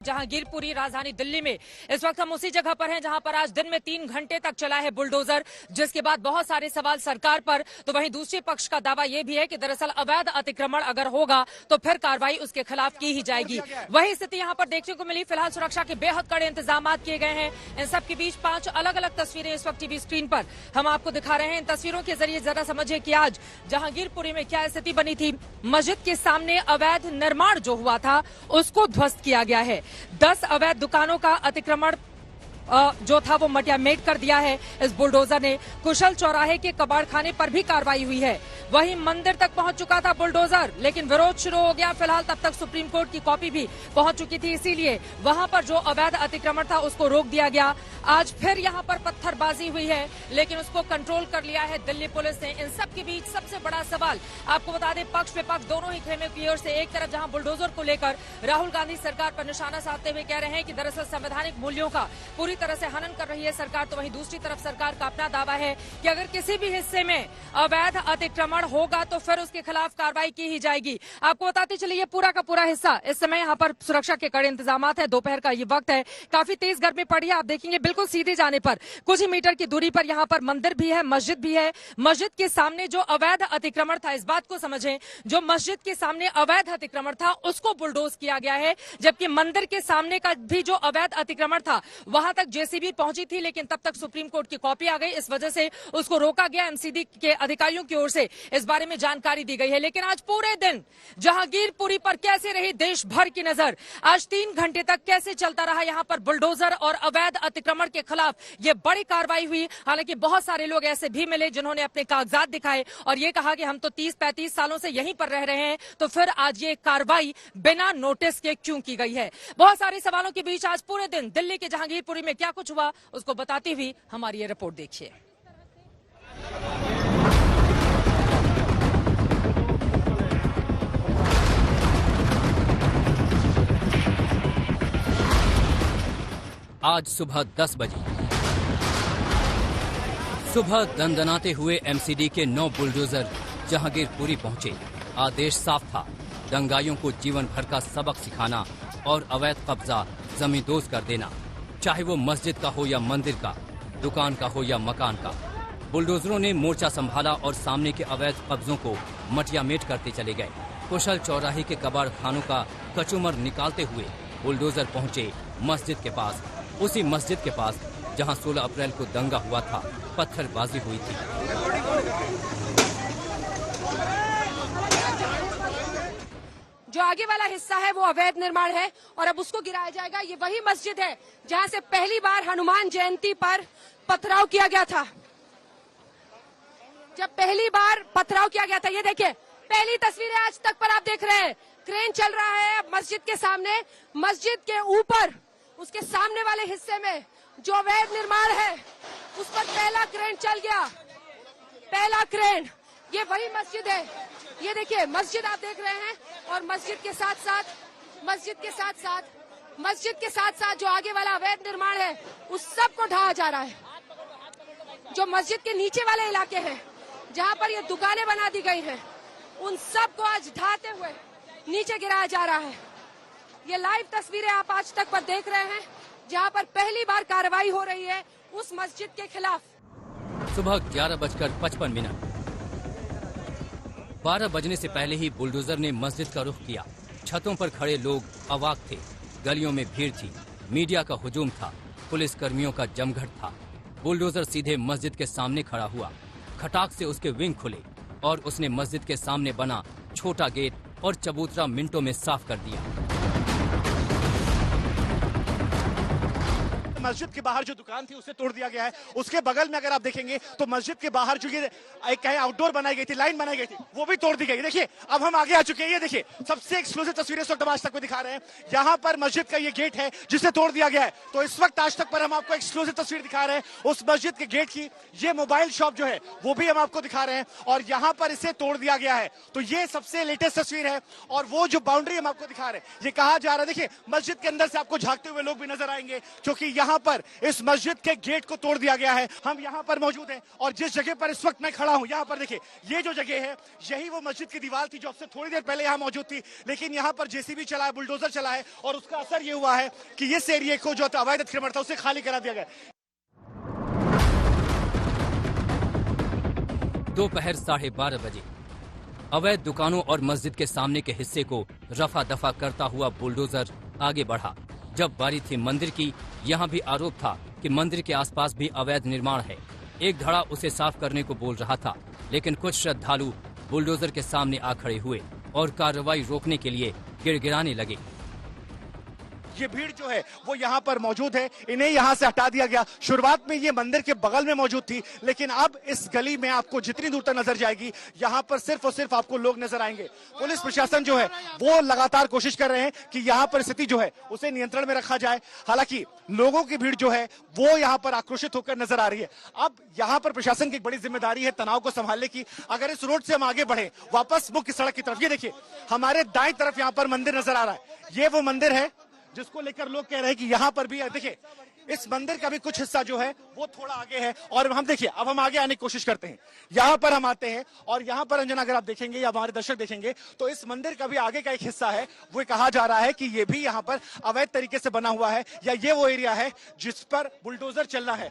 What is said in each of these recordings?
जहांगीरपुरी राजधानी दिल्ली में इस वक्त हम उसी जगह पर हैं जहां पर आज दिन में 3 घंटे तक चला है बुलडोजर, जिसके बाद बहुत सारे सवाल सरकार पर। तो वहीं दूसरे पक्ष का दावा यह भी है कि दरअसल अवैध अतिक्रमण अगर होगा तो फिर कार्रवाई उसके खिलाफ की ही जाएगी। वही स्थिति यहां पर देखने को मिली। फिलहाल सुरक्षा के बेहद कड़े इंतजाम किए गए हैं। इन सब के बीच 5 अलग अलग तस्वीरें इस वक्त टीवी स्क्रीन पर हम आपको दिखा रहे हैं। इन तस्वीरों के जरिए जरा समझिए कि आज जहांगीरपुरी में क्या स्थिति बनी थी। मस्जिद के सामने अवैध निर्माण जो हुआ था उसको ध्वस्त किया गया है। 10 अवैध दुकानों का अतिक्रमण जो था वो मटियामेट कर दिया है इस बुलडोजर ने। कुशल चौराहे के कबाड़खाने पर भी कार्रवाई हुई है। वहीं मंदिर तक पहुंच चुका था बुलडोजर, लेकिन विरोध शुरू हो गया। फिलहाल तब तक सुप्रीम कोर्ट की कॉपी भी पहुंच चुकी थी, इसीलिए वहां पर जो अवैध अतिक्रमण था उसको रोक दिया गया। आज फिर यहां पर पत्थरबाजी हुई है, लेकिन उसको कंट्रोल कर लिया है दिल्ली पुलिस ने। इन सब के बीच सबसे बड़ा सवाल आपको बता दें, पक्ष विपक्ष दोनों ही खेमे की ओर से एक तरफ जहां बुलडोजर को लेकर राहुल गांधी सरकार पर निशाना साधते हुए कह रहे हैं कि दरअसल संवैधानिक मूल्यों का पूरी तरह से हनन कर रही है सरकार, तो वहीं दूसरी तरफ सरकार का अपना दावा है कि अगर किसी भी हिस्से में अवैध अतिक्रमण होगा तो फिर उसके खिलाफ कार्रवाई की ही जाएगी। आपको बताते चलिए ये पूरा का पूरा हिस्सा इस समय यहाँ पर सुरक्षा के कड़े इंतजाम हैं। दोपहर का ये वक्त है, काफी तेज गर्मी पड़ी है। आप देखेंगे बिल्कुल सीधे जाने पर कुछ ही मीटर की दूरी पर यहाँ पर मंदिर भी है, मस्जिद भी है। मस्जिद के सामने जो अवैध अतिक्रमण था, इस बात को समझें, जो मस्जिद के सामने अवैध अतिक्रमण था उसको बुलडोज किया गया है, जबकि मंदिर के सामने का भी जो अवैध अतिक्रमण था वहां तक जेसीबी पहुंची थी, लेकिन तब तक सुप्रीम कोर्ट की कॉपी आ गई। इस वजह से उसको रोका गया। एमसीडी के अधिकारियों की ओर से इस बारे में जानकारी दी गई है। लेकिन आज पूरे दिन जहांगीरपुरी पर कैसे रही देश भर की नजर। आज 3 घंटे तक कैसे चलता रहा यहां पर बुलडोजर और अवैध अतिक्रमण के खिलाफ ये बड़ी कार्रवाई हुई। हालांकि बहुत सारे लोग ऐसे भी मिले जिन्होंने अपने कागजात दिखाए और ये कहा कि हम तो 30-35 सालों से यहीं पर रह रहे हैं, तो फिर आज ये कार्रवाई बिना नोटिस के क्यों की गई है। बहुत सारे सवालों के बीच आज पूरे दिन दिल्ली के जहांगीरपुरी में क्या कुछ हुआ उसको बताती हुई हमारी ये रिपोर्ट देखिए। आज सुबह 10 बजे सुबह दनदनाते हुए एमसीडी के 9 बुलडोजर जहांगीरपुरी पहुंचे। आदेश साफ था, दंगाइयों को जीवन भर का सबक सिखाना और अवैध कब्जा जमींदोज कर देना, चाहे वो मस्जिद का हो या मंदिर का, दुकान का हो या मकान का। बुलडोजरों ने मोर्चा संभाला और सामने के अवैध कब्जों को मटियामेट करते चले गए। कुशल चौराहे के कबाड़ खानों का कचूमर निकालते हुए बुलडोजर पहुंचे मस्जिद के पास, उसी मस्जिद के पास जहां 16 अप्रैल को दंगा हुआ था, पत्थरबाजी हुई थी। जो आगे वाला हिस्सा है वो अवैध निर्माण है और अब उसको गिराया जाएगा। ये वही मस्जिद है जहां से पहली बार हनुमान जयंती पर पथराव किया गया था। जब पहली बार पथराव किया गया था, ये देखिए पहली तस्वीर है आज तक पर आप देख रहे हैं। क्रेन चल रहा है मस्जिद के सामने, मस्जिद के ऊपर उसके सामने वाले हिस्से में जो अवैध निर्माण है उस पर पहला क्रेन चल गया। पहला क्रेन, ये वही मस्जिद है। ये देखिए मस्जिद आप देख रहे हैं और मस्जिद के साथ साथ जो आगे वाला अवैध निर्माण है उस सब को ढाया जा रहा है। जो मस्जिद के नीचे वाले इलाके हैं जहां पर ये दुकानें बना दी गई हैं, उन सब को आज ढाते हुए नीचे गिराया जा रहा है। ये लाइव तस्वीरें आप आज तक पर देख रहे हैं जहां पर पहली बार कार्रवाई हो रही है उस मस्जिद के खिलाफ। सुबह 11:55। 12 बजने से पहले ही बुलडोजर ने मस्जिद का रुख किया। छतों पर खड़े लोग अवाक थे, गलियों में भीड़ थी, मीडिया का हुजूम था, पुलिस कर्मियों का जमघट था। बुलडोजर सीधे मस्जिद के सामने खड़ा हुआ, खटाक से उसके विंग खुले और उसने मस्जिद के सामने बना छोटा गेट और चबूतरा मिनटों में साफ कर दिया। मस्जिद के बाहर जो दुकान थी उसे तोड़ दिया गया है। उसके बगल में अगर आप देखेंगे तो मस्जिद के बाहर जो ये एक कहे आउटडोर बनाई गई थी, लाइन बनाई गई थी, वो भी तोड़ दी गई। देखिए अब हम आगे आ चुके हैं। ये देखिए सबसे एक्सक्लूसिव तस्वीरें इस वक्त आज तक को दिखा रहे हैं। यहाँ पर मस्जिद का ये गेट है जिसे तोड़ दिया गया है। तो इस वक्त आज तक पर हम आपको एक्सक्लूसिव तस्वीर दिखा रहे हैं उस मस्जिद के गेट की। ये मोबाइल शॉप जो है वो भी हम आपको दिखा रहे हैं और यहाँ पर इसे तोड़ दिया गया है। तो ये सबसे लेटेस्ट तस्वीर है और वो जो बाउंड्री हम आपको दिखा रहे हैं, ये कहा जा रहा है। देखिए मस्जिद के अंदर से आपको झांकते हुए लोग भी नजर आएंगे क्योंकि यहाँ पर इस मस्जिद के गेट को तोड़ दिया गया है। हम यहाँ पर मौजूद हैं और जिस जगह पर इस वक्त मैं खड़ा हूँ, यहाँ पर देखिए, ये जो जगह है यही वो मस्जिद की दीवार थी जो अब से थोड़ी देर पहले यहाँ मौजूद थी, लेकिन यहाँ पर जेसीबी चला है, बुलडोजर चला है और उसका असर ये हुआ है कि इस एरिया को जो अवैध अतिक्रमण था उसे खाली करा दिया गया। दोपहर 12:30 बजे अवैध दुकानों और मस्जिद के सामने के हिस्से को रफा दफा करता हुआ बुलडोजर आगे बढ़ा। जब बारी थी मंदिर की, यहाँ भी आरोप था कि मंदिर के आसपास भी अवैध निर्माण है। एक धड़ा उसे साफ करने को बोल रहा था, लेकिन कुछ श्रद्धालु बुलडोजर के सामने आ खड़े हुए और कार्रवाई रोकने के लिए गिड़गिड़ाने लगे। ये भीड़ जो है वो यहाँ पर मौजूद है, इन्हें यहाँ से हटा दिया गया। शुरुआत में ये मंदिर के बगल में मौजूद थी, लेकिन अब इस गली में आपको जितनी दूर तक नजर जाएगी यहाँ पर सिर्फ और सिर्फ आपको लोग नजर आएंगे। पुलिस प्रशासन जो है वो लगातार कोशिश कर रहे हैं कि यहाँ पर स्थिति जो है उसे नियंत्रण में रखा जाए। हालांकि लोगों की भीड़ जो है वो यहाँ पर आक्रोशित होकर नजर आ रही है। अब यहाँ पर प्रशासन की एक बड़ी जिम्मेदारी है तनाव को संभालने की। अगर इस रोड से हम आगे बढ़े वापस मुख्य सड़क की तरफ, ये देखिए हमारे दाएं तरफ यहाँ पर मंदिर नजर आ रहा है। ये वो मंदिर है जिसको लेकर लोग कह रहे हैं कि यहाँ पर भी देखिए इस मंदिर का भी कुछ हिस्सा जो है वो थोड़ा आगे है। और हम देखिए अब हम आगे आने की कोशिश करते हैं, यहाँ पर हम आते हैं और यहाँ पर अंजना अगर आप देखेंगे या हमारे दर्शक देखेंगे तो इस मंदिर का भी आगे का एक हिस्सा है, वो कहा जा रहा है कि ये भी यहाँ पर अवैध तरीके से बना हुआ है या ये वो एरिया है जिस पर बुलडोजर चलना है।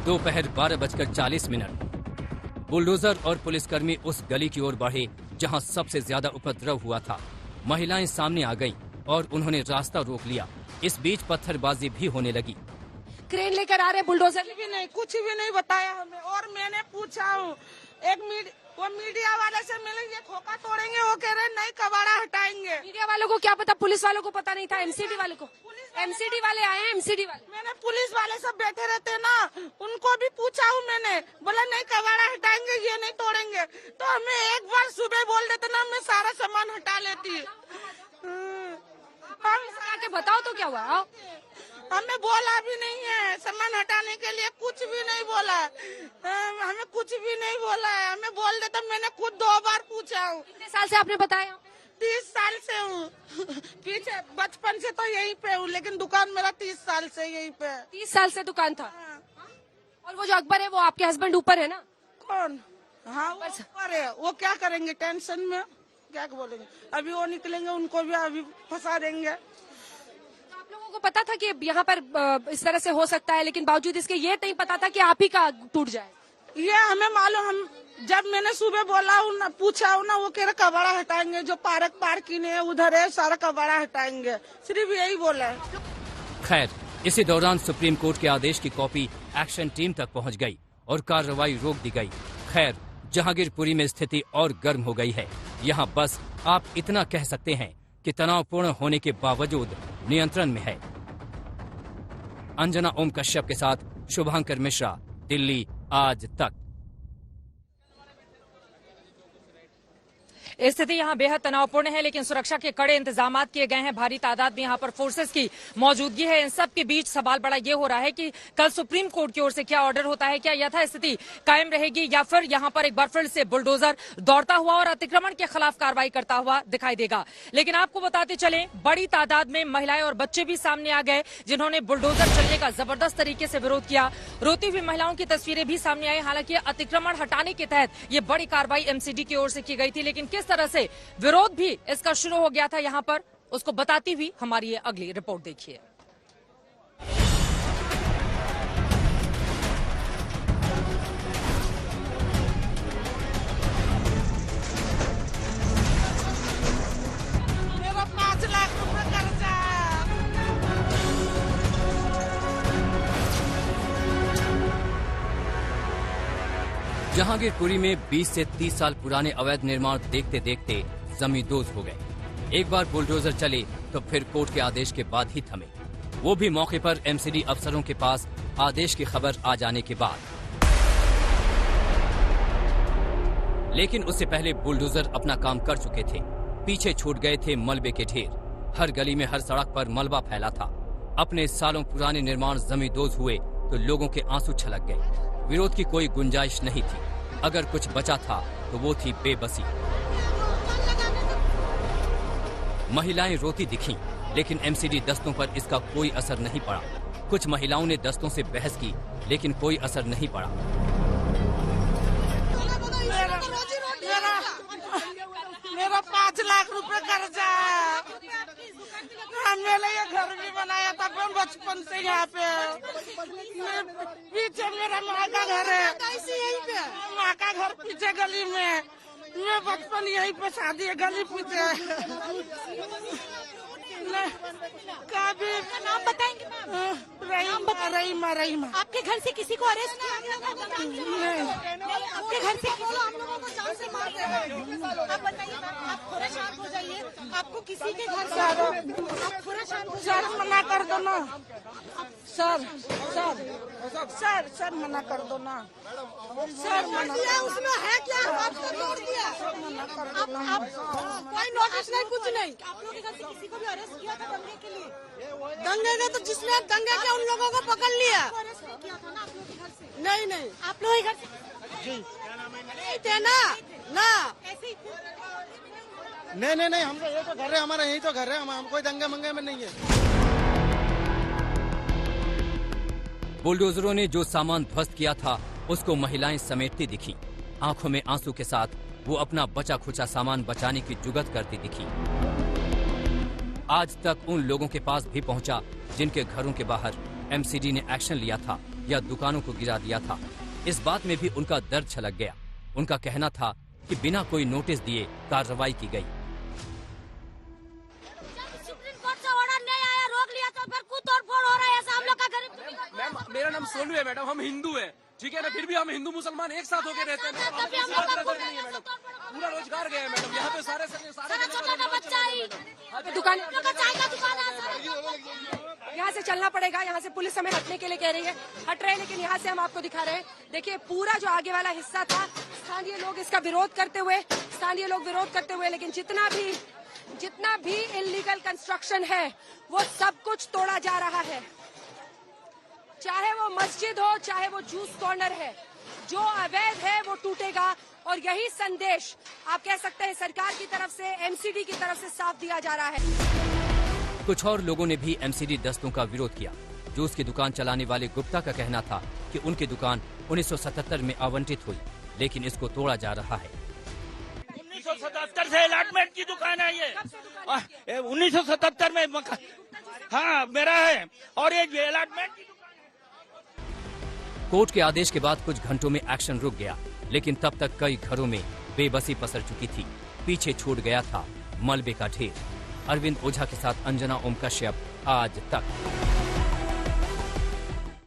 दोपहर 12:40 बुलडोजर और पुलिसकर्मी उस गली की ओर बढ़े जहां सबसे ज्यादा उपद्रव हुआ था। महिलाएं सामने आ गईं और उन्होंने रास्ता रोक लिया। इस बीच पत्थरबाजी भी होने लगी। क्रेन लेकर आ रहे बुलडोजर कुछ भी नहीं बताया हमें। और मैंने पूछा हूँ वो मीडिया वाले से मिले, ये खोखा तोड़ेंगे, वो कह रहे नहीं कबाड़ा हटाएंगे। मीडिया वालों को क्या पता, पुलिस वालों को पता नहीं था, एमसीडी वालों को। एमसीडी वाले आए हैं, एमसीडी वाले। मैंने पुलिस वाले सब बैठे रहते ना, उनको भी पूछा हूँ मैंने, बोला नहीं कबाड़ा हटाएंगे, ये नहीं तोड़ेंगे। तो हमें एक बार सुबह बोल देते ना, मैं सारा सामान हटा लेती। हम आके बताओ तो क्या हुआ? आओ। हमें बोला भी नहीं है, सामान हटाने के लिए कुछ भी नहीं बोला। हमें कुछ भी नहीं बोला है, हमें बोल देता। मैंने खुद 2 बार पूछा हूँ। कितने साल से आपने बताया? 30 साल से हूँ। पीछे बचपन से तो यहीं पे हूँ, लेकिन दुकान मेरा 30 साल से यहीं पे। 30 साल से दुकान था। और वो जो अकबर है वो आपके हस्बैंड ऊपर है ना? कौन? हाँ वो ऊपर है। वो क्या करेंगे, टेंशन में क्या बोलेंगे। अभी वो निकलेंगे, उनको भी अभी फंसा देंगे। तो आप लोगों को पता था कि यहाँ पर इस तरह से हो सकता है, लेकिन बावजूद इसके ये नहीं पता था कि आप ही का टूट जाए? ये हमें मालूम। हम जब मैंने सुबह बोला हूँ ना, पूछा हूँ ना, वो कह रहे कबाड़ा हटाएंगे, जो पार्किंग है उधर है, सारा कबाड़ा हटाएंगे, सिर्फ यही बोला है। खैर, इसी दौरान सुप्रीम कोर्ट के आदेश की कॉपी एक्शन टीम तक पहुंच गई और कार्रवाई रोक दी गई। खैर, जहांगीरपुरी में स्थिति और गर्म हो गई है। यहाँ बस आप इतना कह सकते हैं कि तनावपूर्ण होने के बावजूद नियंत्रण में है। अंजना ओम कश्यप के साथ शुभांकर मिश्रा, दिल्ली आज तक। स्थिति यहाँ बेहद तनावपूर्ण है, लेकिन सुरक्षा के कड़े इंतजाम किए गए हैं। भारी तादाद में यहाँ पर फोर्सेस की मौजूदगी है। इन सब के बीच सवाल बड़ा ये हो रहा है कि कल सुप्रीम कोर्ट की ओर से क्या ऑर्डर होता है, क्या यथास्थिति कायम रहेगी या फिर यहाँ पर एक बार फिर से बुलडोजर दौड़ता हुआ और अतिक्रमण के खिलाफ कार्रवाई करता हुआ दिखाई देगा। लेकिन आपको बताते चलें, बड़ी तादाद में महिलाएं और बच्चे भी सामने आ गए जिन्होंने बुलडोजर चलने का जबरदस्त तरीके से विरोध किया। रोती हुई महिलाओं की तस्वीरें भी सामने आई। हालांकि अतिक्रमण हटाने के तहत ये बड़ी कार्रवाई एमसीडी की ओर से की गई थी, लेकिन किस तरह से विरोध भी इसका शुरू हो गया था यहाँ पर, उसको बताती हुई हमारी ये अगली रिपोर्ट देखिए। मेरा 5 लाख रुपए कर्जा। जहांगीरपुरी में 20 से 30 साल पुराने अवैध निर्माण देखते देखते जमींदोज हो गए। एक बार बुलडोजर चले तो फिर कोर्ट के आदेश के बाद ही थमे, वो भी मौके पर एमसीडी अफसरों के पास आदेश की खबर आ जाने के बाद। लेकिन उससे पहले बुलडोजर अपना काम कर चुके थे। पीछे छूट गए थे मलबे के ढेर। हर गली में, हर सड़क पर मलबा फैला था। अपने सालों पुराने निर्माण जमींदोज हुए तो लोगों के आंसू छलक गए। विरोध की कोई गुंजाइश नहीं थी। अगर कुछ बचा था तो वो थी बेबसी। महिलाएं रोती दिखीं, लेकिन एमसीडी दस्तों पर इसका कोई असर नहीं पड़ा। कुछ महिलाओं ने दस्तों से बहस की, लेकिन कोई असर नहीं पड़ा। मेरा 5 लाख रुपए कर्जा है। मैंने ये घर भी बनाया था बचपन से यहाँ पे। पीछे मेरा माँ का घर है, माँ का घर पीछे गली में। मैं बचपन यहीं पे शादी है, गली पीछे। कभी नाम बताएंगे मैम? रहीमा। आपके घर से किसी को अरेस्ट किया गया था? आपके घर से हम लोगों को जान से मार देंगे। आप बताइए मैम, आप थोड़ा शांत हो जाइए। आपको किसी के घर से आप थोड़ा शांत हो सर मना कर दो ना। सर मना कर दो ना। सर मना उसमें है क्या? आपको तोड़ दिया। आप कोई नोटिस नहीं, कुछ नहीं। आप लोगों के घर से किसी को भी अरेस्ट किया था दंगे के लिए? दंगे के तो जिसने दंगे के उन लोगों को पकड़ लिया। अरेस्ट नहीं किया था ना आप लोगों के घर से? नहीं आप लोगों के घर से नहीं थे ना। ऐसे ही थे? नहीं, हम यही तो घर है, हमारा यही तो घर है। हम कोई दंगे मंगे में नहीं है। बुलडोजरों ने जो सामान ध्वस्त किया था उसको महिलाएं समेटती दिखी। आंखों में आंसू के साथ वो अपना बचा खुचा सामान बचाने की जुगत करती दिखी। आज तक उन लोगों के पास भी पहुंचा जिनके घरों के बाहर एमसीडी ने एक्शन लिया था या दुकानों को गिरा दिया था। इस बात में भी उनका दर्द छलक गया। उनका कहना था कि बिना कोई नोटिस दिए कार्रवाई की गई। सुप्रीम कोर्ट से ऑर्डर नहीं आया, रोक लिया तो फिर कुछ तोड़-फोड़ हो रहा है। ऐसा हम लोग का गरीब मैम, मेरा नाम सोनू है मैडम, हम हिंदू हैं, ठीक है ना? फिर भी हम हिंदू मुसलमान एक साथ होके रहते हैं मैडम। पूरा रोजगार गया है मैडम, यहाँ पे सारे दुकान यहाँ से चलना पड़ेगा। यहाँ से पुलिस हमें हटने के लिए कह रही है, हट रहे हैं, लेकिन यहाँ से हम आपको दिखा रहे हैं। देखिए पूरा जो आगे वाला हिस्सा था, स्थानीय लोग इसका विरोध करते हुए, लेकिन जितना भी इलीगल कंस्ट्रक्शन है वो सब कुछ तोड़ा जा रहा है। चाहे वो मस्जिद हो, चाहे वो जूस कॉर्नर है, जो अवैध है वो टूटेगा। और यही संदेश आप कह सकते हैं सरकार की तरफ से, एमसीडी की तरफ से साफ दिया जा रहा है। कुछ और लोगों ने भी एमसीडी दस्तों का विरोध किया। जूस की दुकान चलाने वाले गुप्ता का कहना था कि उनकी दुकान 1977 में आवंटित हुई, लेकिन इसको तोड़ा जा रहा है। 1977 से अलॉटमेंट की दुकान है ये। 1977 में हाँ मेरा है, और ये अलॉटमेंट। कोर्ट के आदेश के बाद कुछ घंटों में एक्शन रुक गया, लेकिन तब तक कई घरों में बेबसी पसर चुकी थी। पीछे छूट गया था मलबे का ढेर। अरविंद ओझा के साथ अंजना ओम कश्यप, आज तक।